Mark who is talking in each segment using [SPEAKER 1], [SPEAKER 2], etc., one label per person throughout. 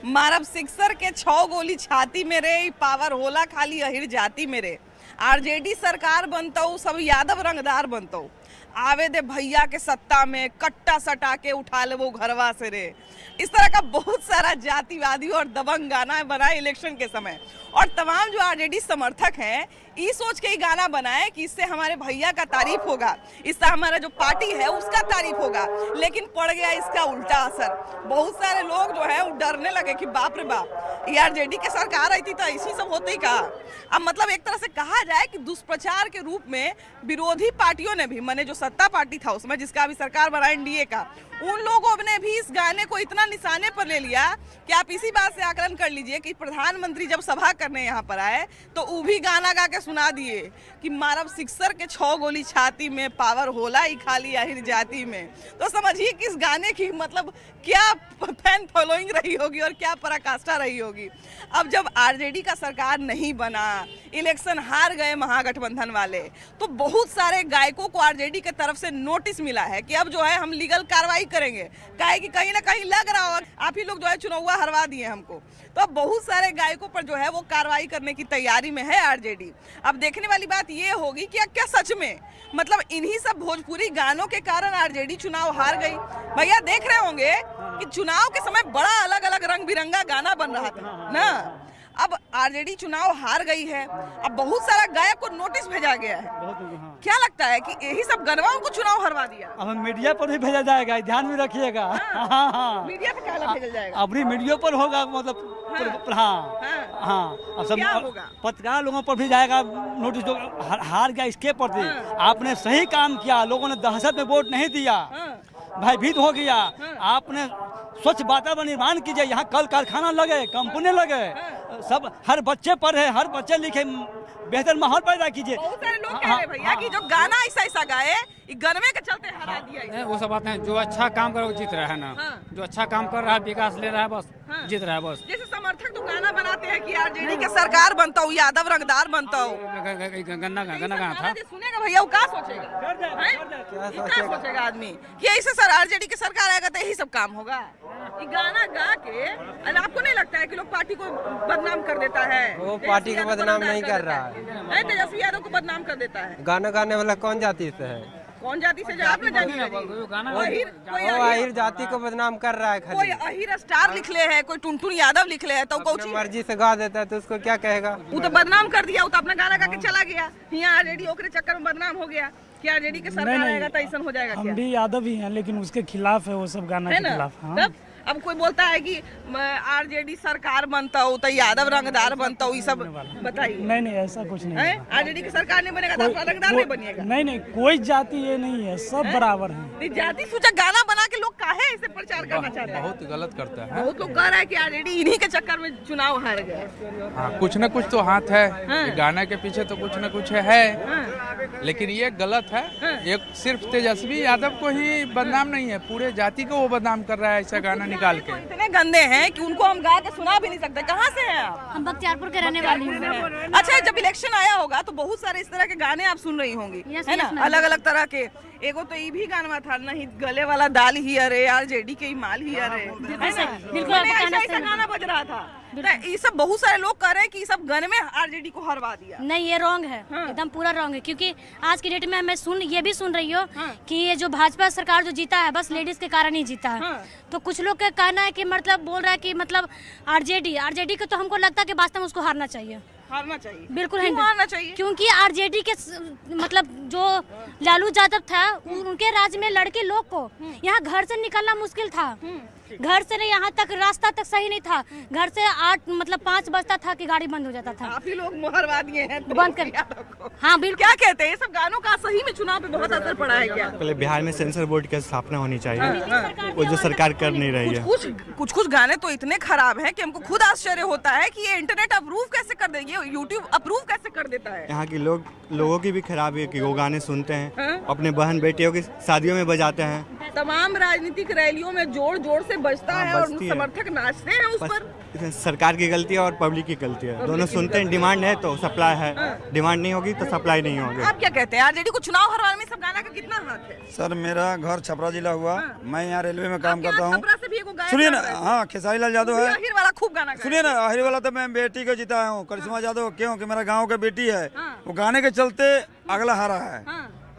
[SPEAKER 1] मारब सिक्सर के 6 गोली छाती मेरे, पावर होला खाली अहिर जाति मेरे। आरजेडी सरकार बनतो, सब यादव रंगदार बनतो। आवे दे भैया के सत्ता में, कट्टा सटा के उठा ले वो घरवा से रे। इस तरह का बहुत सारा जातिवादी और दबंग गाना बनाए इलेक्शन के समय, और तमाम जो आरजेडी समर्थक हैं ये सोच के ही गाना बनाए कि इससे हमारे भैया का तारीफ होगा, इससे हमारा जो पार्टी है उसका तारीफ होगा। लेकिन पड़ गया इसका उल्टा असर। बहुत सारे लोग जो है वो डरने लगे कि बाप रे बाप, ये आरजेडी की सरकार आई थी तो ऐसी सब होते ही कहा। अब मतलब एक तरह से कहा जाए कि दुष्प्रचार के रूप में विरोधी पार्टियों ने भी, माने जो सत्ता पार्टी था उसमें जिसका अभी सरकार बना एनडीए का, उन लोगों ने भी इस गाने को इतना निशाने पर ले लिया कि आप इसी बात से आकलन कर लीजिए कि प्रधानमंत्री जब सभा करने यहाँ पर आए तो वो भी गाना गा के सुना दिए कि मारब सिक्सर के 6 गोली छाती में, पावर होला ही खाली आहिर जाति में। तो समझिए कि इस गाने की मतलब क्या फैन फॉलोइंग रही होगी और क्या पराकाष्ठा रही होगी। अब जब आरजेडी का सरकार नहीं बना, इलेक्शन हार गए महागठबंधन वाले, तो बहुत सारे गायकों को आरजेडी की तरफ से नोटिस मिला है कि अब जो है हम लीगल कार्रवाई करेंगे, काहे कि कहीं ना कहीं लग रहा होगा आप ही लोग जो है चुनाव हरवा दिए हमको। तो अब बहुत सारे गायकों पर जो है वो कार्रवाई करने की तैयारी में है आरजेडी। अब देखने वाली बात ये होगी कि क्या सच में मतलब इन्हीं सब भोजपुरी गानों के कारण आरजेडी चुनाव हार गई। भैया देख रहे होंगे कि चुनाव के समय बड़ा अलग अलग रंग बिरंगा गाना बन रहा था ना। अब आरजेडी चुनाव हार गई है, अब बहुत सारा गायक को नोटिस भेजा गया है। क्या लगता है कि यही सब गनवाओं को चुनाव हरवा दिया?
[SPEAKER 2] अब मीडिया पर भी भेजा जाएगा, ध्यान में रखिएगा।
[SPEAKER 1] मीडिया पर क्या भेजा जाएगा?
[SPEAKER 2] अपनी मीडिया पर होगा, मतलब अब सब पत्रकार लोगों पर भी जाएगा नोटिस। जो हार गया इसके प्रति आपने सही काम किया, लोगों ने दहशत में वोट नहीं दिया, भयभीत हो गया। आपने स्वच्छ वातावरण निर्माण कीजिए, यहाँ कल कारखाना लगे, कंपनी लगे, सब हर बच्चे पढ़े, हर बच्चे लिखे, बेहतर माहौल पैदा कीजिए।
[SPEAKER 1] बहुत सारे लोग कह रहे हैं भैया कि जो गाना ऐसा गाए गनवे के चलते हरा दिया।
[SPEAKER 3] वो सब बातें हैं, जो अच्छा काम कर जीत रहा है ना। जो अच्छा काम कर रहा है, विकास ले रहा है, बस जीत रहा है बस।
[SPEAKER 1] जैसे समर्थक तो गाना बनाते हैं कि आरजेडी के सरकार बनता हूँ, यादव रंगदार बनता हूँ।
[SPEAKER 3] गन्ना था
[SPEAKER 1] सुनेगा भैया वो क्या सोचेगा, क्या सोचेगा आदमी कि ऐसे सर आरजेडी की सरकार आएगा तो यही सब काम होगा। ये गाना गा के आपको नहीं लगता है कि लोग पार्टी को बदनाम कर देता है?
[SPEAKER 4] वो पार्टी को बदनाम नहीं कर रहा है,
[SPEAKER 1] तेजस्वी यादव को बदनाम कर देता है।
[SPEAKER 4] गाना गाने वाला कौन जाति से है?
[SPEAKER 1] कौन जाति से? आप ना जानिए,
[SPEAKER 4] वो अहिर जाति को बदनाम कर रहा है।
[SPEAKER 1] कोई अहिर स्टार लिख ले है, कोई टुनटुन यादव लिख ले है, तो
[SPEAKER 4] अपनी मर्जी से गा देता है तो उसको क्या कहेगा?
[SPEAKER 1] वो तो बदनाम कर दिया, वो तो अपना गाना गा के चला गया। यहाँ आरजेडी ओकरे चक्कर में बदनाम हो गया। क्या आरजेडी के सरकार आएगा तो ऐसा हो जाएगा?
[SPEAKER 5] हम भी यादव ही हैं, लेकिन उसके खिलाफ है वो सब गाना के खिलाफ।
[SPEAKER 1] अब कोई बोलता है कि आरजेडी सरकार बनता हो तो यादव रंगदार बनता हो, ये सब बताइए।
[SPEAKER 5] नहीं ऐसा कुछ नहीं है।
[SPEAKER 1] आरजेडी की सरकार नहीं बनेगा तो रंगदार नहीं बनिएगा?
[SPEAKER 5] नहीं कोई जाति ये नहीं है, सब बराबर है।
[SPEAKER 1] जाति सूचक गाना बना के लोग काहे ऐसे प्रचार करना चाहते हैं?
[SPEAKER 6] बहुत गलत करता है।
[SPEAKER 1] बहुत लोग कह रहे हैं कि आरजेडी इन्हीं के चक्कर में चुनाव हार गए।
[SPEAKER 6] हाँ, कुछ न कुछ तो हाथ है। गाना के पीछे तो कुछ न कुछ है, लेकिन ये गलत है। एक सिर्फ तेजस्वी यादव को ही बदनाम नहीं है, पूरे जाति को वो बदनाम कर रहा है ऐसा गाना निकाल के।
[SPEAKER 1] इतने गंदे हैं कि उनको हम गा के सुना भी नहीं सकते। कहाँ से हैं आप?
[SPEAKER 7] हम बख्तियारपुर के रहने वाले हैं।
[SPEAKER 1] अच्छा, जब इलेक्शन आया होगा तो बहुत सारे इस तरह के गाने आप सुन रही होंगी, है ना? अलग अलग तरह के। एगो तो ये भी गाना था ना, ही गले वाला दाल ही अरे, आरजेडी के माल ही अरे, बिल्कुल ऐसा गाना बज रहा था। ये सब बहुत सारे लोग कह रहे हैं कि सब गाने में आरजेडी को हरवा दिया।
[SPEAKER 7] नहीं, ये रॉन्ग है, एकदम पूरा रॉन्ग है। क्योंकि आज की डेट में मैं ये भी सुन रही हूँ कि ये जो भाजपा सरकार जो जीता है बस लेडीज के कारण ही जीता है। तो कुछ लोग का कहना है कि मतलब बोल रहा है कि मतलब आरजेडी को तो हमको लगता है कि वास्तव में उसको हारना चाहिए। बिल्कुल
[SPEAKER 1] हारना चाहिए,
[SPEAKER 7] क्योंकि आरजेडी के मतलब जो लालू यादव था उनके राज्य में लड़के लोग को यहाँ घर से निकलना मुश्किल था। घर से यहाँ तक रास्ता तक सही नहीं था। घर से 5 बजता था कि गाड़ी बंद हो जाता था।
[SPEAKER 1] काफी लोग मुहरवा दिए हैं
[SPEAKER 7] बंद कर। हाँ बिल्कुल।
[SPEAKER 1] क्या कहते हैं, ये सब गानों का सही में चुनाव पे बहुत असर पड़ा है क्या?
[SPEAKER 8] पहले बिहार में सेंसर बोर्ड की स्थापना होनी चाहिए, वो जो सरकार कर नहीं रही है।
[SPEAKER 1] कुछ गाने तो इतने खराब हैं कि हमको खुद आश्चर्य होता है कि ये इंटरनेट अप्रूव कैसे कर देगी, यूट्यूब अप्रूव कैसे कर देता है।
[SPEAKER 8] यहाँ के लोगों की भी खराबी है कि वो गाने सुनते हैं, अपने बहन बेटियों की शादियों में बजाते हैं।
[SPEAKER 1] तमाम राजनीतिक रैलियों में जोर जोर से बजता है और समर्थक नाचते हैं उस पर।
[SPEAKER 8] सरकार की गलती है और पब्लिक की गलती है, दोनों सुनते हैं। डिमांड है तो सप्लाई है, डिमांड नहीं होगी तो सप्लाई नहीं होगी।
[SPEAKER 1] आप क्या कहते हैं, आरजेडी को चुनाव हरवाने में सब गाना का कितना हाथ है?
[SPEAKER 9] सर मेरा घर छपरा जिला हुआ, मैं यहाँ रेलवे में काम करता हूँ।
[SPEAKER 1] सुनिए
[SPEAKER 9] सुनिए ना, हाँ खेसारी लाल यादव है,
[SPEAKER 1] आखिर वाला खूब गाना गाया।
[SPEAKER 9] सुनिए ना, आखिर वाला तो मैं बेटी को जिताया हूँ, करिश्मा यादव, क्यों कि मेरा गाँव का बेटी है, वो गाने के चलते अगला हारा है।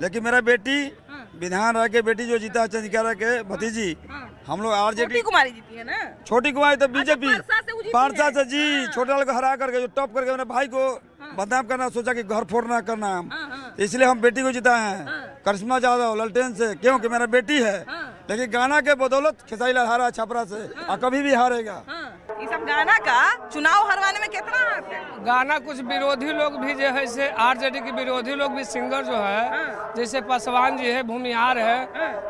[SPEAKER 9] लेकिन मेरा बेटी विधान राय के बेटी जो जीता चंद्रिका के भतीजी, हम लोग आरजेडी
[SPEAKER 1] कुमारी जीती है ना,
[SPEAKER 9] छोटी कुमारी तो बीजेपी पारसा से जी,
[SPEAKER 1] हाँ।
[SPEAKER 9] छोटे लाल को हरा करके जो टॉप करके मेरे भाई को बदनाम करना सोचा कि घर फोड़ना करना हम, इसलिए हम बेटी को जिताए हैं करिश्मा यादव ललटेन से, क्योंकि मेरा बेटी है। लेकिन गाना के बदौलत खेसारी लाल हारा छपरा से और कभी भी हारेगा।
[SPEAKER 1] ये सब गाना का चुनाव हरवाने में कितना हाथ है?
[SPEAKER 4] गाना कुछ विरोधी लोग भी जो है से आरजेडी के विरोधी लोग भी सिंगर जो है जैसे पासवान जी है, भूमिहार है,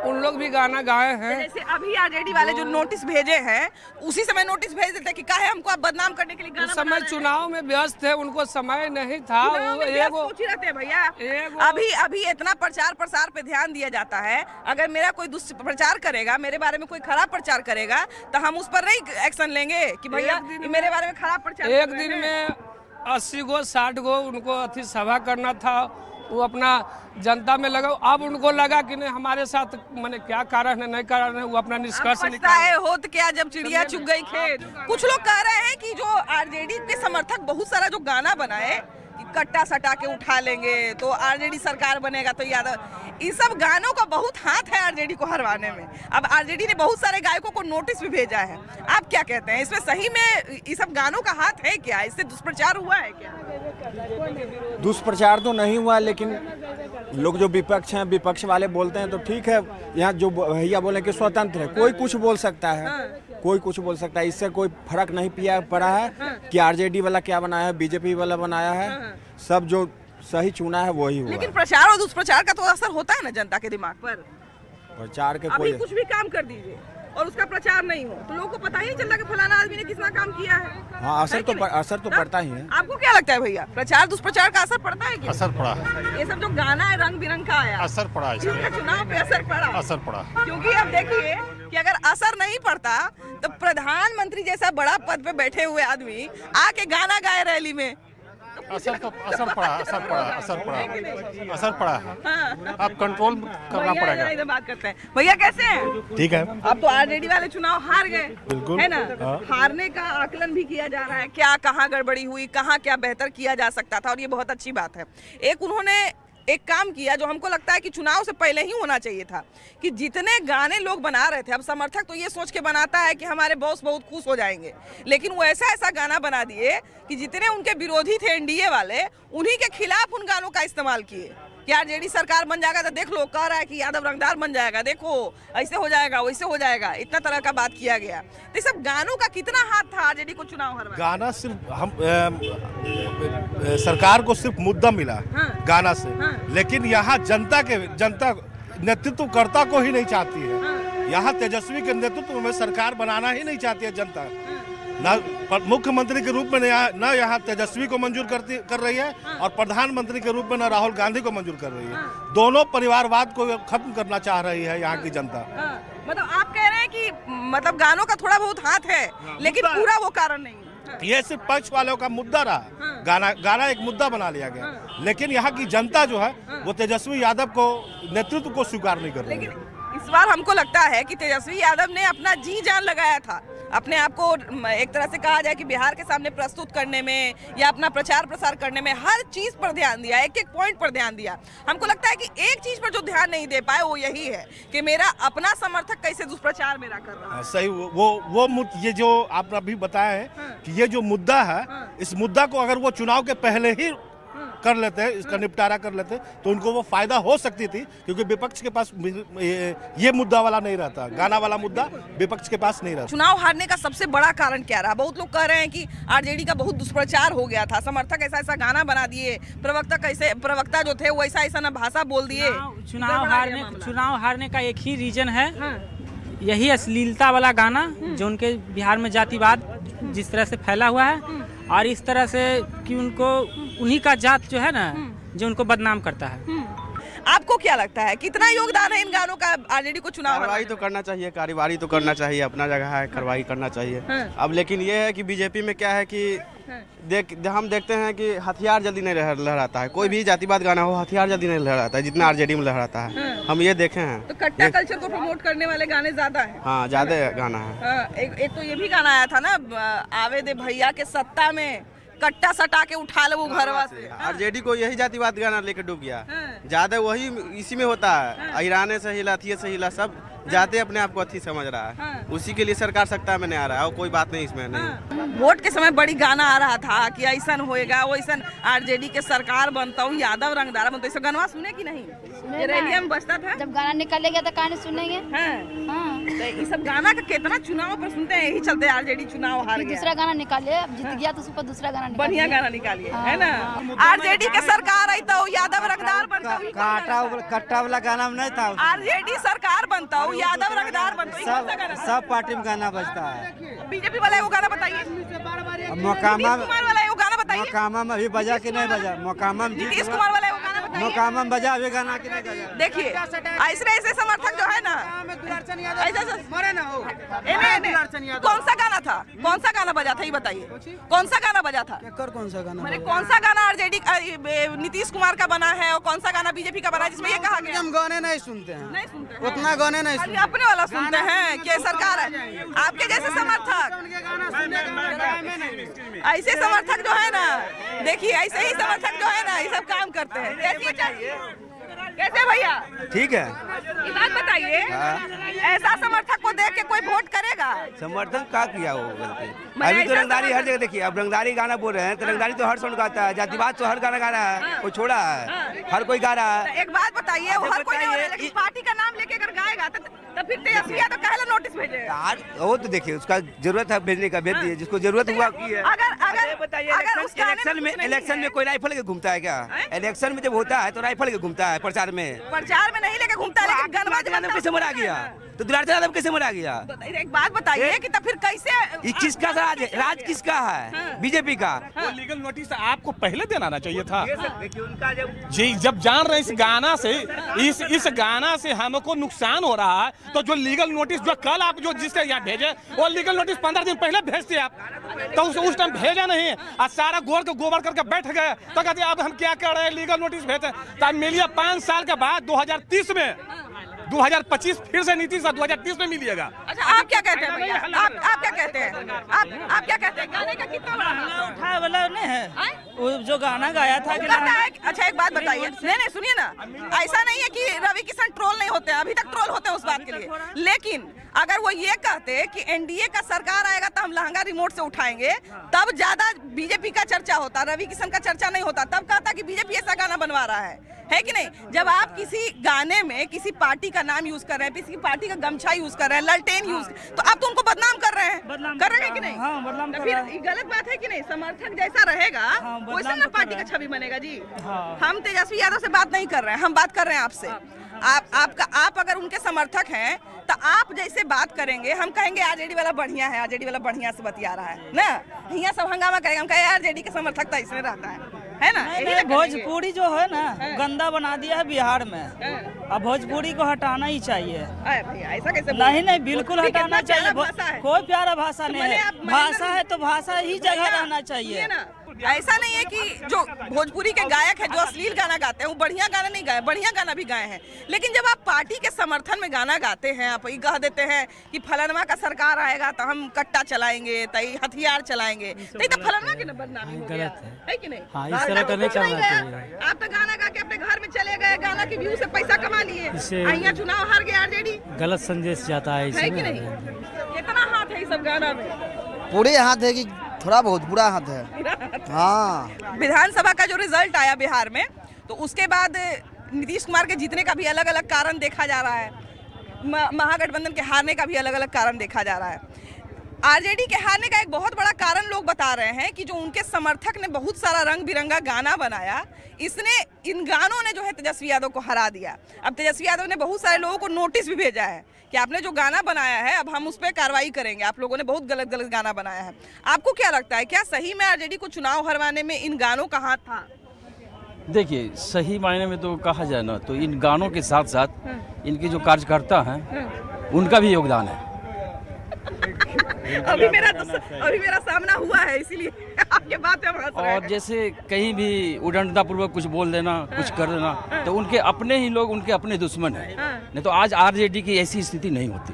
[SPEAKER 4] उन लोग भी गाना गाए हैं।
[SPEAKER 1] जैसे अभी आरजेडी वाले जो नोटिस भेजे हैं उसी समय नोटिस भेज देते कि काहे हमको आप बदनाम करने के लिए गाना
[SPEAKER 4] उस समय चुनाव में व्यस्त थे, उनको समय नहीं था।
[SPEAKER 1] भैया अभी इतना प्रचार प्रसार पे ध्यान दिया जाता है, अगर मेरा कोई दुष्प्रचार करेगा, मेरे बारे में कोई खराब प्रचार करेगा तो हम उस पर नहीं एक्शन लेंगे कि भैया मेरे बारे में खराब प्रचार।
[SPEAKER 4] एक दिन में 80 गो 60 गो उनको अति सभा करना था, वो अपना जनता में लगा। अब उनको लगा कि नहीं हमारे साथ मैंने क्या कारण है नहीं कारण है, वो अपना निष्कर्ष
[SPEAKER 1] निकाले। हो तो क्या जब चिड़िया चुग गई खेत। कुछ लोग कह रहे हैं कि जो आरजेडी के समर्थक बहुत सारा जो गाना बनाए कि कट्टा सटा के उठा लेंगे तो आरजेडी सरकार बनेगा, तो यादव इन सब गानों का बहुत हाथ है आरजेडी को हरवाने में। अब आरजेडी ने बहुत सारे गायकों को नोटिस भी भेजा है, आप क्या कहते हैं इसमें सही में ये सब गानों का हाथ है क्या? इससे दुष्प्रचार हुआ है क्या?
[SPEAKER 10] दुष्प्रचार तो नहीं हुआ, लेकिन लोग जो विपक्ष हैं, विपक्ष वाले बोलते हैं तो ठीक है, यहाँ जो भैया बोले कि स्वतंत्र है, कोई कुछ बोल सकता है, कोई कुछ बोल सकता है, इससे कोई फर्क नहीं पड़ा है कि आरजेडी वाला क्या बनाया है, बीजेपी वाला बनाया है, सब जो सही चुना है वही हुआ।
[SPEAKER 1] लेकिन प्रचार और दुष्प्रचार का तो असर होता है ना जनता के दिमाग पर।
[SPEAKER 10] प्रचार के
[SPEAKER 1] कोई कुछ भी काम कर दीजिए और उसका प्रचार नहीं हो तो लोगों को पता ही नहीं चलता कि फलाना आदमी ने कितना काम किया है।
[SPEAKER 10] हाँ, असर तो पड़ता ही है।
[SPEAKER 1] आपको क्या लगता है भैया, प्रचार दुष्प्रचार का असर पड़ता है क्या?
[SPEAKER 11] असर पड़ा है।
[SPEAKER 1] ये सब जो गाना है रंग बिरंग का आया, असर
[SPEAKER 11] पड़ा है,
[SPEAKER 1] चुनाव पे असर पड़ा,
[SPEAKER 11] असर पड़ा।
[SPEAKER 1] क्योंकि अब देखिए कि अगर असर नहीं पड़ता तो प्रधानमंत्री जैसा बड़ा पद पे बैठे हुए आदमी आके गाना गाए रैली में,
[SPEAKER 11] असर पड़ा है। अब कंट्रोल करना पड़ेगा।
[SPEAKER 1] इधर बात करते हैं, भैया कैसे हैं?
[SPEAKER 8] ठीक है।
[SPEAKER 1] अब तो आरजेडी वाले चुनाव हार गए,
[SPEAKER 8] बिल्कुल
[SPEAKER 1] है ना? हारने का आकलन भी किया जा रहा है, क्या कहाँ गड़बड़ी हुई, कहाँ क्या बेहतर किया जा सकता था, और ये बहुत अच्छी बात है। एक उन्होंने एक काम किया जो हमको लगता है कि चुनाव से पहले ही होना चाहिए था, कि जितने गाने लोग बना रहे थे, अब समर्थक तो ये सोच के बनाता है कि हमारे बॉस बहुत खुश हो जाएंगे, लेकिन वो ऐसा गाना बना दिए कि जितने उनके विरोधी थे एनडीए वाले, उन्हीं के खिलाफ उन गानों का इस्तेमाल किए कि आरजेडी सरकार बन जाएगा तो देख लो, कह रहा है कि यादव रंगदार बन जाएगा, देखो ऐसे हो जाएगा वैसे हो जाएगा, इतना तरह का बात किया गया। तो सब गानों का कितना हाथ था आरजेडी को चुनाव हरवाने?
[SPEAKER 12] गाना सिर्फ हम सरकार को सिर्फ मुद्दा मिला गाना से, लेकिन यहाँ जनता नेतृत्वकर्ता को ही नहीं चाहती है। यहाँ तेजस्वी के नेतृत्व में सरकार बनाना ही नहीं चाहती है जनता। न मुख्यमंत्री के रूप में न यहाँ तेजस्वी को मंजूर कर रही है और प्रधानमंत्री के रूप में न राहुल गांधी को मंजूर कर रही है। दोनों परिवारवाद को खत्म करना चाह रही है यहाँ की जनता।
[SPEAKER 1] मतलब आप कह रहे हैं कि मतलब गानों का थोड़ा बहुत हाथ है, लेकिन पूरा वो कारण नहीं है।
[SPEAKER 12] ये सिर्फ पक्ष वालों का मुद्दा रहा, गाना एक मुद्दा बना लिया गया, लेकिन यहाँ की जनता जो है वो तेजस्वी यादव को नेतृत्व को स्वीकार नहीं कर रही है।
[SPEAKER 1] इस बार हमको लगता है कि तेजस्वी यादव ने अपना जी जान लगाया था, अपने आप को एक तरह से कहा जाए कि बिहार के सामने प्रस्तुत करने में या अपना प्रचार प्रसार करने में, हर चीज पर ध्यान दिया, एक एक पॉइंट पर ध्यान दिया। हमको लगता है कि एक चीज पर जो ध्यान नहीं दे पाए वो यही है कि मेरा अपना समर्थक कैसे दुष्प्रचार मेरा कर रहा है।
[SPEAKER 12] सही, वो ये जो आप अभी बताए हैं कि ये जो मुद्दा है, इस मुद्दा को अगर वो चुनाव के पहले ही कर लेते हैं, इसका निपटारा कर लेते तो उनको वो फायदा हो सकती थी, क्योंकि विपक्ष के पास ये मुद्दा वाला नहीं रहता, गाना वाला मुद्दा विपक्ष के पास नहीं रहता।
[SPEAKER 1] चुनाव हारने का सबसे बड़ा कारण क्या रहा? बहुत लोग कह रहे हैं कि आरजेडी का बहुत दुष्प्रचार हो गया था, समर्थक ऐसा गाना बना दिए, प्रवक्ता जो थे वो ऐसा ना भाषा बोल दिए।
[SPEAKER 13] चुनाव हारने का एक ही रीजन है, यही अश्लीलता वाला गाना जो उनके बिहार में जातिवाद जिस तरह से फैला हुआ है, और इस तरह से कि उन्हीं का जात जो है ना जो उनको बदनाम करता है।
[SPEAKER 1] आपको क्या लगता है कितना योगदान है इन गानों का आरजेडी को चुनाव?
[SPEAKER 14] कार्रवाई तो करना चाहिए, कार्यवाही तो करना चाहिए, अपना जगह है, कार्रवाई करना चाहिए। अब लेकिन ये है कि बीजेपी में क्या है कि हम देखते हैं कि हथियार जल्दी नहीं लहराता है। कोई भी जातिवाद गाना हो हथियार जल्दी नहीं लहराता है जितना आरजेडी में लहराता है। हम ये देखे हैं।
[SPEAKER 1] तो कट्टा कल्चर को प्रमोट करने वाले गाने ज्यादा है।
[SPEAKER 14] हाँ, ज्यादा गाना है।
[SPEAKER 1] एक तो ये भी गाना आया था ना, आवे दे भैया के सत्ता में कट्टा सटा के उठा लो घरवा से।
[SPEAKER 14] आरजेडी को यही जातिवाद गाना लेकर डूब गया। ज्यादा वही इसी में होता है, ईराने से हिला, अथिये से हिला, सब जाते अपने आप को अथी समझ रहा है। उसी के लिए सरकार सत्ता में नहीं आ रहा है और कोई बात नहीं इसमें नहीं।
[SPEAKER 1] वोट के समय बड़ी गाना आ रहा था कि ऐसा होएगा वैसा आरजेडी के सरकार बनता हूँ, यादव रंगदार बनता हूँ। गनवा सुने की नहीं? ये रैलिया में बजता था।
[SPEAKER 15] जब गाना निकलेगा तो कहानी सुनेंगे।
[SPEAKER 1] तो ये सब गाना का कितना चुनाव पर सुनते हैं, यही चलते आरजेडी चुनाव हार गया।
[SPEAKER 15] दूसरा गाना निकाले, अब जीत गया तो उसको दूसरा गाना
[SPEAKER 1] बढ़िया गाना निकालिए, है ना? आरजेडी के सरकार आई तो यादव रंगदार बनता हूँ।
[SPEAKER 16] कट्टा वाला गाना में नहीं था।
[SPEAKER 1] आरजेडी सरकार बनता हूँ, यादव रंगदार बनता हूँ।
[SPEAKER 16] सब पार्टी में गाना बजता है।
[SPEAKER 1] बीजेपी वाला वो गाना बताइए।
[SPEAKER 16] मोकामा
[SPEAKER 1] वाला वो गाना बताइए।
[SPEAKER 16] मोकामा में अभी बजा कि नहीं बजा? मोकामा में
[SPEAKER 1] नीतीश कुमार वाला वो गाना बताइए।
[SPEAKER 16] मोकामा में बजा अभी गाना कि नहीं बजा?
[SPEAKER 1] देखिए ऐसे समर्थक जो है ना, कौन सा गाना था, कौन सा गाना बजा था ये बताइए। कौन सा गाना बजा था?
[SPEAKER 16] कौन सा गाना?
[SPEAKER 1] मैंने कौन सा गाना आरजेडी नीतीश कुमार का बना है और कौन सा गाना बीजेपी का बना है जिसमें ये कहा गया?
[SPEAKER 16] हम गाने नहीं सुनते हैं।
[SPEAKER 1] नहीं सुनते हैं।
[SPEAKER 16] उतना गाने नहीं सुनते,
[SPEAKER 1] अपने वाला सुनते हैं कि सरकार है। आपके जैसे समर्थक, ऐसे समर्थक जो है ना, देखिए ऐसे ही समर्थक जो है ना ये सब काम करते हैं। कैसे भैया?
[SPEAKER 16] ठीक है।
[SPEAKER 1] ये बात बताइए, ऐसा समर्थक को देख के कोई वोट करेगा?
[SPEAKER 17] समर्थन का किया वो गलती? अभी तो रंगदारी हर जगह देखिए, अब रंगदारी गाना बोल रहे हैं तो रंगदारी तो हर सॉन्ग गाता है, जातिवाद तो हर गाना गा रहा है, कोई छोड़ा है, हर कोई गा रहा है।
[SPEAKER 1] एक बात बताइए, हर कोई नहीं हो रहा है, लेकिन पार्टी का नाम लेके अगर गाएगा तो फिर तेजस्वी यादव काहे नोटिस भेजेगा?
[SPEAKER 17] वो तो देखिए उसका जरूरत है भेजने का, भेज दिए जिसको जरूरत हुआ की है।
[SPEAKER 1] अगर बताइए,
[SPEAKER 17] इलेक्शन में कोई राइफल के घूमता है क्या? इलेक्शन में जब होता है तो राइफल के घूमता है, प्रचार में
[SPEAKER 1] नहीं लेके घूमता है, लेकिन गनवा
[SPEAKER 17] कैसे मरा गया? तो दुलारचंद यादव कैसे मरा गया?
[SPEAKER 1] एक बात बताइए कि तब फिर कैसे?
[SPEAKER 17] किसका राज है? राज किसका है? बीजेपी का।
[SPEAKER 11] वो लीगल नोटिस आपको पहले देना चाहिए था जी। जब जान रहे इस गाना से, इस गाना से हमको नुकसान हो रहा है, तो जो लीगल नोटिस जो कल आप जो जिससे यहाँ भेजे, वो लीगल नोटिस 15 दिन पहले भेजते आप, तो उस टाइम भेजा नहीं। आज सारा गोर को गोबर करके बैठ गए, तो कहते अब हम क्या कर रहे हैं, लीगल नोटिस भेजे। तब मिलिए 5 साल के बाद 2030 में, 2025 फिर से नीतीश 2030 में मिलिएगा।
[SPEAKER 1] अच्छा, आप क्या कहते हैं भैया? आप क्या कहते हैं? आप क्या कहते हैं? गाने का कितना बड़ा
[SPEAKER 2] उठाया वाला नहीं है वो जो गाना गाया था कि
[SPEAKER 1] अच्छा एक बात बताइए, नहीं सुनिए ना, ऐसा नहीं है कि रवि किशन ट्रोल नहीं होते हैं, अभी तक ट्रोल होते हैं उस बात के लिए। लेकिन अगर वो ये कहते कि एनडीए का सरकार आएगा तो हम लहंगा रिमोट से उठाएंगे, तब ज्यादा बीजेपी का चर्चा होता, रवि किशन का चर्चा नहीं होता। तब कहता कि बीजेपी ऐसा गाना बनवा रहा है कि नहीं? जब आप किसी गाने में किसी पार्टी का नाम यूज कर रहे हैं, किसी पार्टी का गमछा यूज कर रहे हैं, ललटेन यूज, तो आप तो उनको बदनाम कर रहे हैं, कर रहे हैं कि नहीं?
[SPEAKER 2] हाँ, बदनाम
[SPEAKER 1] तो फिर गलत बात है कि नहीं? समर्थक जैसा रहेगा वैसा ना पार्टी का छवि बनेगा जी। हम तेजस्वी यादव से बात नहीं कर रहे हैं, हम बात कर रहे हैं आपसे। आप अगर उनके समर्थक हैं तो आप जैसे बात करेंगे, हम कहेंगे आरजेडी वाला बढ़िया है, आरजेडी वाला बढ़िया से बतिया रहा है ना, यहाँ सब हंगामा करेंगे, हम कहेंगे आरजेडी के समर्थक तो इसमें रहता है ना?
[SPEAKER 2] भोजपुरी जो है ना गंदा बना दिया है बिहार में, अब भोजपुरी को हटाना ही चाहिए।
[SPEAKER 1] ऐसा कैसे?
[SPEAKER 2] नहीं बिल्कुल हटाना चाहिए। कोई प्यारा भाषा नहीं है, भाषा है तो भाषा ही जगह रहना चाहिए।
[SPEAKER 1] ऐसा नहीं है कि जो भोजपुरी के गायक हैं जो अश्लील गाना गाते हैं वो बढ़िया गाना नहीं गाए, बढ़िया गाना भी गाए हैं। लेकिन जब आप पार्टी के समर्थन में गाना गाते हैं, आप ये कह देते हैं कि फलनवा का सरकार आएगा तो हम कट्टा चलाएंगे, तो हथियार चलाएंगे, तो फलनवा की बदनामी गलत है कि नहीं?
[SPEAKER 2] हाँ, इस तरह करने चाहिए।
[SPEAKER 1] आप तो गाना गा के अपने घर में चले गए, गाना के व्यू से पैसा कमा लिए, यहाँ चुनाव हार गए आरजेडी।
[SPEAKER 2] गलत संदेश जाता है
[SPEAKER 1] कि नहीं? कितना हाथ है इस सब गाना में?
[SPEAKER 16] पूरे हाथ है कि थोड़ा बहुत बुरा हाथ है। हाँ,
[SPEAKER 1] विधानसभा का जो रिजल्ट आया बिहार में, तो उसके बाद नीतीश कुमार के जीतने का भी अलग अलग कारण देखा जा रहा है, महागठबंधन के हारने का भी अलग अलग कारण देखा जा रहा है। आरजेडी के हारने का एक बहुत बड़ा कारण लोग बता रहे हैं कि जो उनके समर्थक ने बहुत सारा रंग बिरंगा गाना बनाया, इसने इन गानों ने जो है तेजस्वी यादव को हरा दिया। अब तेजस्वी यादव ने बहुत सारे लोगों को नोटिस भी भेजा है कि आपने जो गाना बनाया है अब हम उस पर कार्रवाई करेंगे, आप लोगों ने बहुत गलत गलत गाना बनाया है। आपको क्या लगता है, क्या सही में आरजेडी को चुनाव हरवाने में इन गानों का हाथ था?
[SPEAKER 18] देखिए, सही मायने में तो कहा जाए ना तो इन गानों के साथ साथ इनके जो कार्यकर्ता हैं उनका भी योगदान है।
[SPEAKER 1] अभी मेरा सामना हुआ है, इसीलिए आपके बात में हंस रहे हैं।
[SPEAKER 18] और जैसे कहीं भी उद्दंडता पूर्वक कुछ बोल देना, कुछ कर देना, तो उनके अपने ही लोग उनके अपने दुश्मन हैं। नहीं तो आज आरजेडी की ऐसी स्थिति नहीं होती।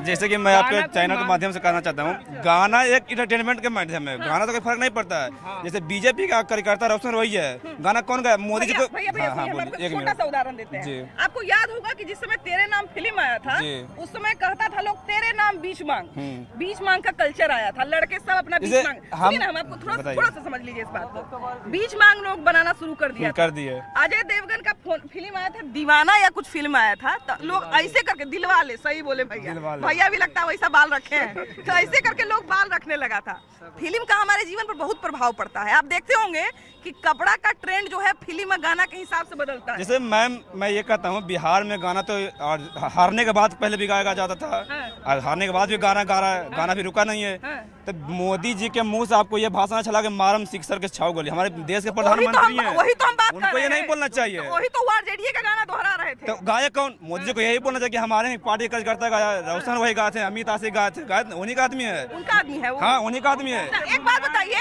[SPEAKER 19] जैसे कि मैं आपके चैनल के माध्यम से कहना चाहता हूँ, गाना एक इंटरटेनमेंट के माध्यम है, गाना तो कोई फर्क नहीं पड़ता है। जैसे बीजेपी का कार्यकर्ता रोशन रोही है, गाना कौन गाया? मोदी जी को।
[SPEAKER 1] एक छोटा सा उदाहरण देते हैं। आपको याद होगा कि जिस समय तेरे नाम फिल्म आया था, उस समय कहता था लोग तेरे नाम बीच मांग, बीच मांग का कल्चर आया था, लड़के सब अपना बीच मांग। हम आपको थोड़ा सा समझ लीजिए इस बात को। बीच मांग लोग बनाना शुरू कर दिया। अजय देवगन का फिल्म आया था दीवाना या कुछ फिल्म आया था, लोग ऐसे करके दिलवाले, सही बोले भैया भी लगता है वैसा बाल रखे हैं, तो ऐसे करके लोग बाल रखने लगा था। फिल्म का हमारे जीवन पर बहुत प्रभाव पड़ता है। आप देखते होंगे कि कपड़ा का ट्रेंड जो है फिल्म और गाना के हिसाब से बदलता है।
[SPEAKER 19] जैसे मैं ये कहता हूँ, बिहार में गाना तो हारने के बाद पहले भी गाया जाता था, और हारने के बाद भी गाना भी रुका नहीं है। तो मोदी जी के मुंह से आपको ये भाषण चला कि मारम सिक्सर के 6 गोली, हमारे देश के प्रधानमंत्री हैं,
[SPEAKER 1] वही तो हम बात
[SPEAKER 19] उनको ये नहीं बोलना चाहिए।
[SPEAKER 1] वही तो आरजेडी का गाना दोहरा रहे थे।
[SPEAKER 19] तो गायक कौन? मोदी जी को यही बोलना चाहिए कि हमारे पार्टी कार्यकर्ता गाया, रोशन वही गाए थे, अमित आशिक गाए थे, उन्हीं का आदमी है।
[SPEAKER 1] उनका आदमी है वो।
[SPEAKER 19] हाँ, उन्हीं का आदमी है।
[SPEAKER 1] एक बात बताइए,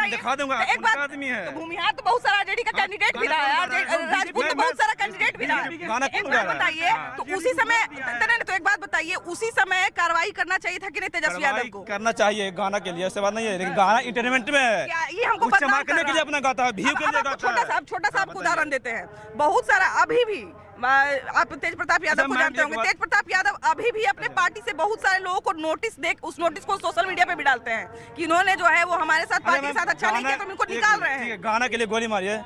[SPEAKER 19] दिखा दूंगा,
[SPEAKER 1] एक बात आदमी है। तो भूमिहार तो बहुत सारा आरजेडी का कैंडिडेट भी रहा है, राजपूत तो बहुत सारा कैंडिडेट भी रहा है। एक बात बताइए, तो उसी समय तो एक बात बताइए, उसी समय कार्रवाई करना चाहिए था कि नहीं तेजस्वी यादव को?
[SPEAKER 19] करना चाहिए गाना के लिए, ऐसे बात नहीं है, लेकिन गाना इंटरटेनमेंट में है,
[SPEAKER 1] ये हमको
[SPEAKER 19] करने के लिए अपना गाता है, व्यू के लिए गाता है।
[SPEAKER 1] छोटा सा आपको उदाहरण देते हैं, बहुत सारा अभी भी आप तेज प्रताप यादव को जानते होंगे। तेज प्रताप यादव अभी भी अपने पार्टी से बहुत सारे लोगों को नोटिस उस नोटिस को सोशल मीडिया पे भी डालते हैं कि इन्होंने जो है वो हमारे साथ पार्टी के साथ अच्छा नहीं किया, तो इनको निकाल रहे हैं।
[SPEAKER 19] गाना के लिए गोली मारी है,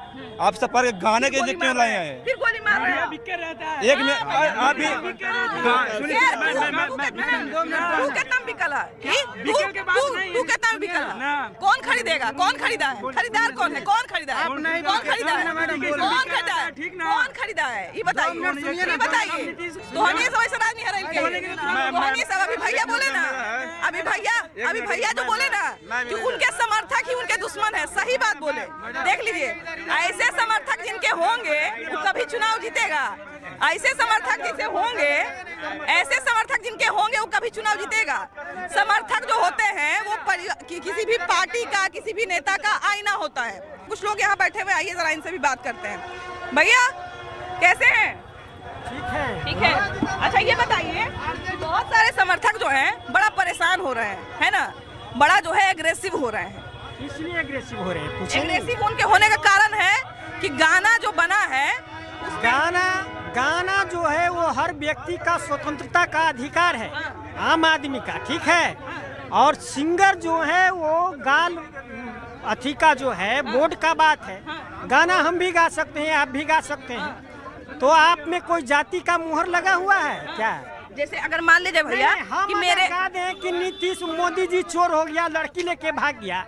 [SPEAKER 19] आप सब पर गाने के लिए क्यों लाए हैं?
[SPEAKER 1] फिर गोली मार रहे हैं।
[SPEAKER 19] एक मिनट, आप भी
[SPEAKER 1] तू कितना बिकल है? तू कितना बिकल है? कौन खरीदेगा? कौन खरीदा है? खरीदार कौन है? कौन खरीदा है? कौन खरीदा है? कौन खरीदा है? कौन खरीदा है? ये बताइए, ये बताइए। तो हम ये सब ऐसा आदमी है के, तो हम ये सब अभी भैया बोले ना, अभी भैया जो बोले ना कि उनके समर्थक ही उनके दुश्मन है, सही बात बोले। देख लीजिए, ऐसे समर्थक जिनके होंगे वो कभी चुनाव जीतेगा। ऐसे समर्थक जिनसे होंगे, ऐसे समर्थक जिनके होंगे वो कभी चुनाव जीतेगा। समर्थक जो होते हैं वो किसी भी पार्टी का, किसी भी नेता का आईना होता है। कुछ लोग यहाँ बैठे हुए, आइए जरा इनसे भी बात करते हैं। भैया कैसे हैं? ठीक है। अच्छा ये बताइए, बहुत सारे समर्थक जो हैं बड़ा परेशान हो रहे हैं, है ना, बड़ा जो है एग्रेसिव हो रहे हैं।
[SPEAKER 20] इसलिए एग्रेसिव हो रहे हैं।
[SPEAKER 1] एग्रेसिव उनके होने का कारण है कि गाना जो बना है,
[SPEAKER 20] गाना जो है वो हर व्यक्ति का स्वतंत्रता का अधिकार है, आम आदमी का, ठीक है। और सिंगर जो है वो गाल अथी का जो है बोर्ड का बात है। गाना हम भी गा सकते हैं, आप भी गा सकते हैं। तो आप में कोई जाति का मुहर लगा हुआ है क्या?
[SPEAKER 1] जैसे अगर मान लीजिए भैया कि मेरे
[SPEAKER 20] गा दें कि नीतीश मोदी जी चोर हो गया, लड़की लेके भाग गया,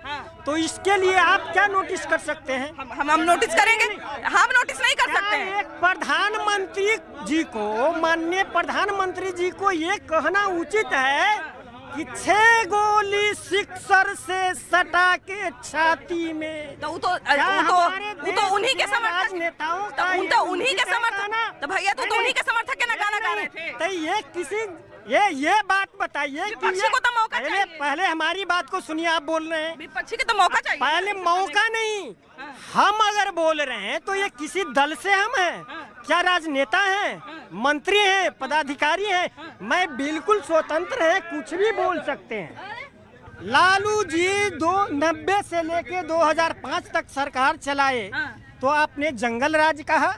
[SPEAKER 20] तो इसके लिए आप क्या नोटिस कर सकते हैं?
[SPEAKER 1] हम नोटिस करेंगे? हम नोटिस नहीं कर सकते हैं।
[SPEAKER 20] एक प्रधानमंत्री जी को, माननीय प्रधानमंत्री जी को ये कहना उचित है कि 6 गोली सिक्सर से सटा के छाती में।
[SPEAKER 1] तो उन्हीं के समर्थक
[SPEAKER 20] नेताओं का,
[SPEAKER 1] तो उन्हीं के समर्थक, तो भैया तो उन्हीं के समर्थक के ना गाना गा रहे थे।
[SPEAKER 20] तो ये किसी ये बात बताइए कि
[SPEAKER 1] विपक्षी को तो मौका चाहिए।
[SPEAKER 20] पहले हमारी बात को सुनिए, आप बोल रहे हैं
[SPEAKER 1] विपक्षी को तो मौका चाहिए।
[SPEAKER 20] पहले मौका नहीं, हम अगर बोल रहे हैं तो ये किसी दल से हम हैं क्या? राजनेता हैं, मंत्री हैं, पदाधिकारी हैं? मैं बिल्कुल स्वतंत्र है, कुछ भी बोल सकते हैं। लालू जी 90 से लेके 2005 तक सरकार चलाए, तो आपने जंगल राज कहा,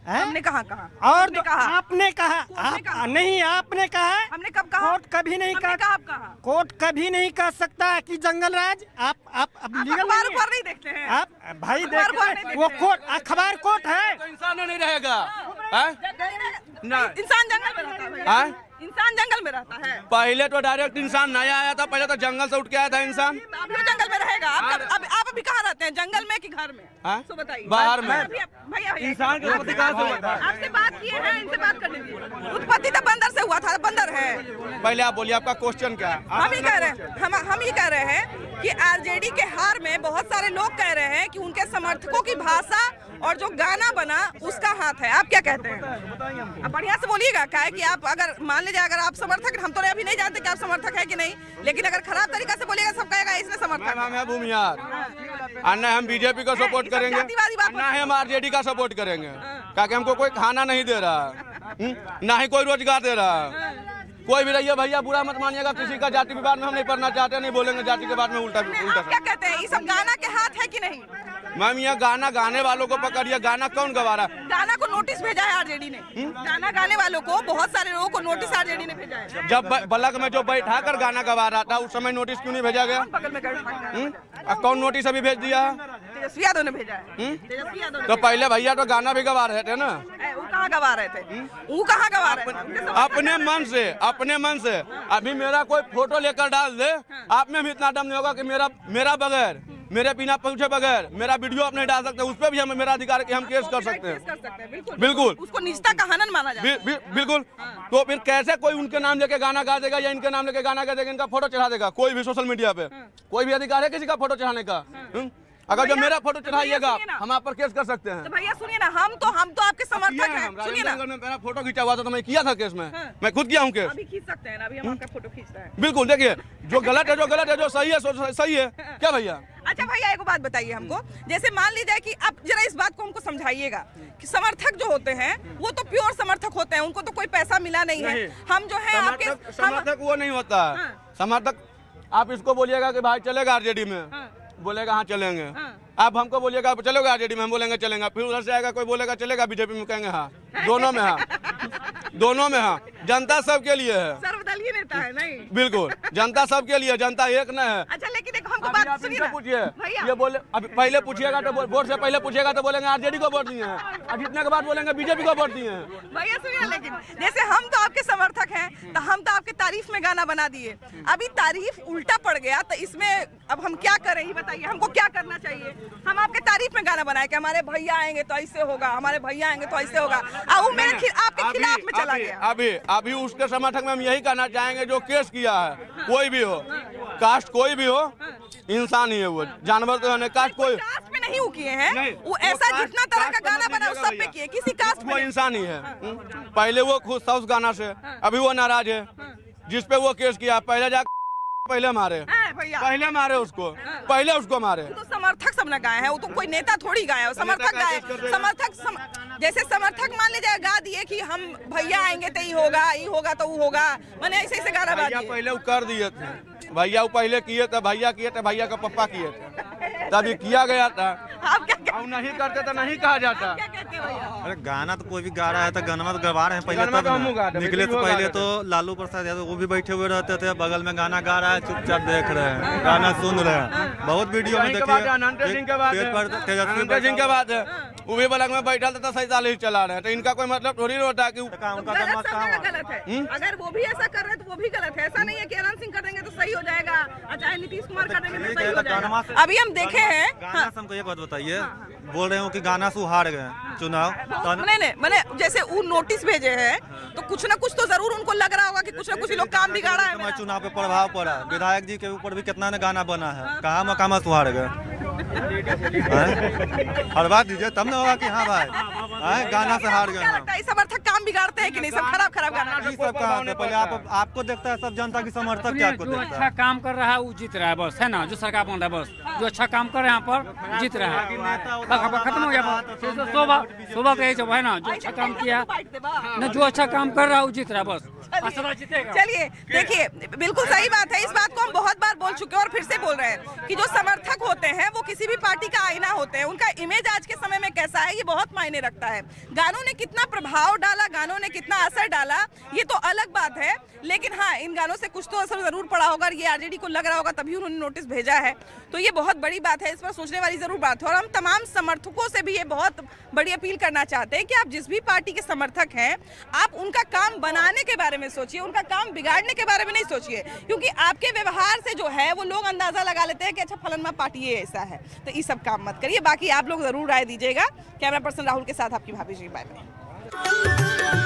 [SPEAKER 1] हमने कहा
[SPEAKER 20] और आपने कहा नहीं, आपने कहा।
[SPEAKER 1] हमने कब कहा?
[SPEAKER 20] कोर्ट कभी नहीं कहा। कोर्ट कभी नहीं कह सकता कि जंगल राज। आप
[SPEAKER 1] अखबार नहीं देखते हैं?
[SPEAKER 20] आप भाई देखते, वो कोर्ट, अखबार कोर्ट है,
[SPEAKER 14] इंसान नहीं रहेगा।
[SPEAKER 1] इंसान जंगल में रहता है। इंसान जंगल में रहता है।
[SPEAKER 14] पहले तो डायरेक्ट इंसान नया आया था, पहले तो जंगल से उठ के आया था इंसान।
[SPEAKER 1] अब जंगल में रहेगा। आप अभी कहाँ रहते हैं, जंगल में कि घर में? तो बताइए।
[SPEAKER 14] बाहर में।
[SPEAKER 1] भैया
[SPEAKER 14] इंसान की उत्पत्ति कहाँ से हुआ था?
[SPEAKER 1] आपसे बात किए हैं, इनसे बात करने दीजिए। उत्पत्ति तो बंदर से हुआ था, बंदर है।
[SPEAKER 14] पहले आप बोलिए, आपका क्वेश्चन क्या है?
[SPEAKER 1] हम ही कह रहे हैं कि आरजेडी के हार में बहुत सारे लोग कह रहे हैं कि उनके समर्थकों की भाषा और जो गाना बना उसका हाथ है। आप क्या कहते हैं? अब बढ़िया से बोलिएगा, क्या है कि आप अगर मान लीजिए अगर आप समर्थक, हम तो अभी नहीं जानते कि आप समर्थक है कि नहीं, लेकिन अगर खराब तरीका से बोलिएगा सब कहेगा इसने समर्थक।
[SPEAKER 14] हम है भूमिहार, अन्ना हम बीजेपी को सपोर्ट करेंगे, ना ही हम आरजेडी का सपोर्ट करेंगे, क्योंकि हमको कोई खाना नहीं दे रहा, ना ही कोई रोजगार दे रहा। कोई भी रहिए भैया, बुरा मत मानिएगा, किसी का जाति विवाद में हम नहीं पढ़ना चाहते, नहीं बोलेंगे जाति के बाद में उल्टा।
[SPEAKER 1] क्या कहते हैं, ये सब गाना के हाथ है कि नहीं?
[SPEAKER 14] मैम ये गाना गाने वालों को पकड़िए, गाना कौन गवा रहा है?
[SPEAKER 1] गाना को नोटिस भेजा है आरजेडी ने, गाना गाने वालों को, बहुत सारे लोगों को नोटिस आरजेडी ने भेजा है।
[SPEAKER 14] जब बलक में जो बैठा कर गाना गवा रहा था उस समय नोटिस क्यों नहीं भेजा गया? कौन नोटिस अभी भेज दिया?
[SPEAKER 1] तेजस्वी यादव ने भेजा है।
[SPEAKER 14] तो पहले भैया तो गाना भी गवा रहे थे ना।
[SPEAKER 1] वो कहाँ गवा रहे थे? वो कहाँ गवा रहे थे?
[SPEAKER 14] अपने मन से। अभी मेरा कोई फोटो लेकर डाल दे, आप में भी इतना दम नहीं होगा कि मेरा बगैर, मेरे बिना पूछे बगैर मेरा वीडियो आप नहीं डाल सकते, उस पर भी हमें मेरा अधिकार है कि हम केस कर सकते हैं। बिल्कुल,
[SPEAKER 1] उसको निजता का हनन माना जाता है।
[SPEAKER 14] बिल्कुल। तो फिर कैसे कोई उनके नाम लेके गाना गा देगा या इनके नाम लेके गाना गा देगा, इनका फोटो चढ़ा देगा कोई भी सोशल मीडिया पे? कोई भी अधिकार है किसी का फोटो चढ़ाने का? अगर जो मेरा फोटो चढ़ाइएगा हम आप पर केस कर सकते हैं।
[SPEAKER 1] तो भैया सुनिए ना, हम तो आपके समर्थक हैं। सुनिए ना,
[SPEAKER 14] मेरा फोटो खींचा हुआ था तो मैं किया था केस में, मैं खुद किया हूँ केस।
[SPEAKER 1] अभी खींच सकते हैं ना, अभी हम आपका फोटो खींचते हैं।
[SPEAKER 14] बिल्कुल, देखिए जो गलत है जो सही है सही है। क्या भैया?
[SPEAKER 1] अच्छा भैया एक बात बताइए हमको, जैसे मान लीजिए कि आप जरा इस बात को हमको समझाइएगा कि समर्थक जो होते हैं वो तो प्योर समर्थक होते हैं, उनको तो कोई पैसा मिला नहीं है। हम जो है आपके
[SPEAKER 14] समर्थक वो नहीं होता है। समर्थक आप इसको बोलिएगा कि भाई चलेगा आरजेडी में, बोलेगा हाँ चलेंगे। आप हमको बोलिएगा चलोगे आरजेडी में, हम बोलेंगे चलेंगे। फिर उधर से आएगा कोई बोलेगा चलेगा बीजेपी में, कहेंगे हाँ। दोनों में हाँ, दोनों में हाँ। जनता सबके लिए है,
[SPEAKER 1] सर्वदलीय नेता है नहीं?
[SPEAKER 14] बिल्कुल, जनता सबके लिए, जनता एक न है।
[SPEAKER 1] अच्छा लेकिन एक हमको बात सुनिए ना,
[SPEAKER 14] पूछिए, ये बोले अभी पहले पूछिएगा तो वोट से पहले पूछिएगा तो बोलेंगे आरजेडी को वोट दिए हैं, और जीतने के बाद बोलेंगे बीजेपी को वोट दिए हैं।
[SPEAKER 1] भैया सुनिए, लेकिन जैसे हम तो आपके समर्थक हैं तो हम तो आपके तारीफ में गाना बना दिए, अभी तारीफ उल्टा पड़ गया तो इसमें अब हम क्या करें ये बताइए, हमको क्या करना चाहिए? हम आपके तारीफ में गाना बनाए कि हमारे भैया आएंगे तो ऐसे होगा, हमारे भैया आएंगे तो ऐसे होगा, और वो मेरे आपके खिलाफ में चला गया।
[SPEAKER 14] अभी उसके समर्थक में हम यही कहना चाहेंगे जो केस किया है, कोई भी हो, कास्ट कोई भी हो, इंसान ही है वो, जानवर तो है। कास्ट कोई
[SPEAKER 1] कास्ट में नहीं किए हैं, वो ऐसा जितना तरह का गाना बना उस सब पे किए, किसी कास्ट में
[SPEAKER 14] इंसान ही है। पहले वो खुश था उस गाना से, अभी वो नाराज है। जिस पे वो केस किया पहले मारे उसको, पहले उसको मारे।
[SPEAKER 1] तो समर्थक सब न गाए हैं, वो तो कोई नेता थोड़ी गाया, समर्थक गाए। जैसे समर्थक मान लीजिए गा दिए कि हम भैया आएंगे तो ये होगा तो वो होगा, मैंने ऐसे गाना गा दिए।
[SPEAKER 14] पहले वो कर दिए थे, भैया वो पहले किए थे, भैया किए थे, भैया का पप्पा किए थे, तभी किया गया था। अब नहीं करते तो नहीं कहा जाता।
[SPEAKER 21] अरे गाना तो कोई भी गा रहा है तो गाना तो गवा रहे हैं। पहले तब निकले तो पहले तो लालू प्रसाद यादव वो भी बैठे हुए रहते थे, बगल में गाना गा रहा है, चुपचाप देख रहे हैं, गाना सुन रहे हैं। बहुत वीडियो में देखिए
[SPEAKER 14] तेजस्वी के बाद वो भी बलक में बैठा था 47 चला रहे हैं, तो इनका कोई मतलब थोड़ी होता है कि
[SPEAKER 1] गलत है। अगर वो भी ऐसा कर रहे हैं तो वो भी गलत है। ऐसा नहीं है कि अनंत सिंह कर देंगे तो सही हो जाएगा, चाहे नीतीश कुमार कर देंगे तो सही हो जाएगा। अभी हम देखे हैं।
[SPEAKER 21] हमको एक बात बताइए, बोल रहे हो कि गाना से हार गए चुनाव,
[SPEAKER 1] नहीं मैंने जैसे वो नोटिस भेजे हैं तो कुछ ना कुछ तो जरूर उनको लग रहा होगा कि कुछ ना कुछ लोग काम बिगाड़ा है।
[SPEAKER 21] चुनाव पे प्रभाव पड़ा, विधायक जी के ऊपर भी कितना ने गाना बना है, कहाँ मकामा से हार गए। हर बात दीजिए तब ना होगा कि हाँ भाई गाना से हार गए।
[SPEAKER 1] समर्थक काम बिगाड़ते हैं कि नहीं? सब खराब गाना
[SPEAKER 21] सब कहाँ से? पहले आपको देखता है सब जनता की समर्थक क्या आपको देखता है?
[SPEAKER 3] अच्छा काम कर रहा है वो जीत रहा है बस, है ना? जो सरकार बन रहा है बस, जो अच्छा काम कर रहे हैं यहाँ पर जीत रहा है, खत्म हो गया। सुबह का जब है ना, जो अच्छा काम किया ना, जो अच्छा काम कर रहा है वो जीत रहा है बस।
[SPEAKER 1] चलिए देखिए, बिल्कुल सही बात है। इस बात को हम बहुत बार बोल चुके हैं और फिर से बोल रहे हैं कि जो समर्थक होते हैं वो किसी भी पार्टी का आईना होते हैं। उनका इमेज आज के समय में कैसा है ये बहुत मायने रखता है। गानों ने कितना प्रभाव डाला, गानों ने कितना असर डाला, ये तो अलग बात है, लेकिन हाँ इन गानों से कुछ तो असर जरूर पड़ा होगा। ये आरजेडी को लग रहा होगा तभी उन्होंने नोटिस भेजा है, तो ये बहुत बड़ी बात है, इस पर सोचने वाली जरूर बात है। और हम तमाम समर्थकों से भी ये बहुत बड़ी अपील करना चाहते हैं कि आप जिस भी पार्टी के समर्थक हैं, आप उनका काम बनाने के बारे में में सोचिए, उनका काम बिगाड़ने के बारे में नहीं सोचिए, क्योंकि आपके व्यवहार से जो है वो लोग अंदाजा लगा लेते हैं कि अच्छा फलाना पार्टी ये ऐसा है। तो ये सब काम मत करिए। बाकी आप लोग जरूर राय दीजिएगा। कैमरा पर्सन राहुल के साथ आपकी भाभी जी, बाय बाय।